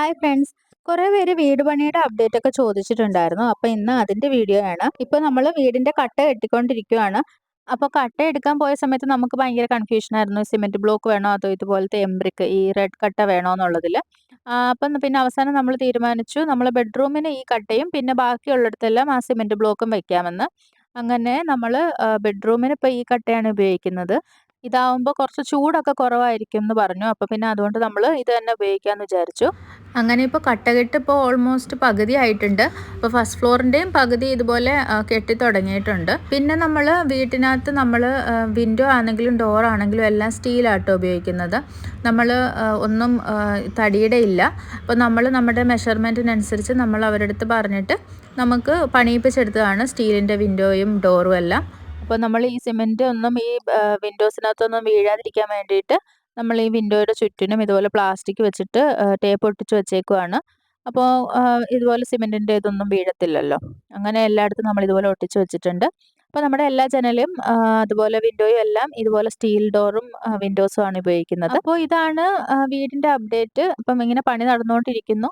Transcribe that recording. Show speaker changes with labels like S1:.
S1: Hi friends. കുറേ പേര് വീട് പണിയുടെ അപ്ഡേറ്റ് ഒക്കെ ചോദിച്ചിട്ടുണ്ടായിരുന്നു. അപ്പോൾ ഇന്ന് അതിന്റെ വീഡിയോ ആണ്. ഇപ്പോൾ നമ്മൾ വീടിന്റെ കട്ട കെട്ടിക്കൊണ്ടിരിക്കുകയാണ്. അപ്പോൾ കട്ട എടുക്കാൻ പോയ സമയത്ത് നമുക്ക് ഭയങ്കര കൺഫ്യൂഷൻ ആയിരുന്നു. സിമെന്റ് ബ്ലോക്ക് വേണോ അതോ ഇതുപോലത്തെ എംബ്രിക്ക് ഈ റെഡ് കട്ട വേണോ എന്നുള്ളതിൽ. അപ്പം പിന്നെ അവസാനം നമ്മൾ തീരുമാനിച്ചു നമ്മൾ ബെഡ്റൂമിന് ഈ കട്ടയും പിന്നെ ബാക്കിയുള്ളിടത്തെല്ലാം ആ സിമെന്റ് ബ്ലോക്കും വെക്കാമെന്ന്. അങ്ങനെ നമ്മൾ ബെഡ്റൂമിന് ഇപ്പോൾ ഈ കട്ടയാണ് ഉപയോഗിക്കുന്നത്. ഇതാവുമ്പോൾ കുറച്ച് ചൂടൊക്കെ കുറവായിരിക്കും എന്ന് പറഞ്ഞു. അപ്പോൾ പിന്നെ അതുകൊണ്ട് നമ്മൾ ഇത് തന്നെ ഉപയോഗിക്കാമെന്ന് വിചാരിച്ചു. അങ്ങനെ ഇപ്പോൾ കട്ടകെട്ട് ഇപ്പോൾ ഓൾമോസ്റ്റ് പകുതി ആയിട്ടുണ്ട്. അപ്പോൾ ഫസ്റ്റ് ഫ്ലോറിൻ്റെയും പകുതി ഇതുപോലെ കെട്ടി തുടങ്ങിയിട്ടുണ്ട്. പിന്നെ നമ്മൾ വീട്ടിനകത്ത് നമ്മൾ വിൻഡോ ആണെങ്കിലും ഡോർ ആണെങ്കിലും എല്ലാം സ്റ്റീലാട്ടോ ഉപയോഗിക്കുന്നത്. നമ്മൾ ഒന്നും തടിയുടെ ഇല്ല. അപ്പോൾ നമ്മൾ നമ്മുടെ മെഷർമെൻറ്റിനനുസരിച്ച് നമ്മൾ അവരുടെ അടുത്ത് പറഞ്ഞിട്ട് നമുക്ക് പണിയിപ്പിച്ചെടുത്തതാണ് സ്റ്റീലിൻ്റെ വിൻഡോയും ഡോറും എല്ലാം. അപ്പോൾ നമ്മൾ ഈ സിമെൻറ്റ് ഒന്നും ഈ വിൻഡോസിനകത്തൊന്നും വീഴാതിരിക്കാൻ വേണ്ടിയിട്ട് നമ്മൾ ഈ വിൻഡോയുടെ ചുറ്റിനും ഇതുപോലെ പ്ലാസ്റ്റിക് വെച്ചിട്ട് ടേപ്പ് ഒട്ടിച്ച് വെച്ചേക്കുവാണ്. അപ്പോൾ ഇതുപോലെ സിമെൻറ്റിൻ്റെ ഇതൊന്നും വീഴത്തില്ലല്ലോ. അങ്ങനെ എല്ലായിടത്തും നമ്മൾ ഇതുപോലെ ഒട്ടിച്ച് വെച്ചിട്ടുണ്ട്. അപ്പോൾ നമ്മുടെ എല്ലാ ജനലും അതുപോലെ വിൻഡോയും എല്ലാം ഇതുപോലെ സ്റ്റീൽ ഡോറും വിൻഡോസും ആണ് ഉപയോഗിക്കുന്നത്. അപ്പോൾ ഇതാണ് വീടിൻ്റെ അപ്ഡേറ്റ്. അപ്പം ഇങ്ങനെ പണി നടന്നുകൊണ്ടിരിക്കുന്നു.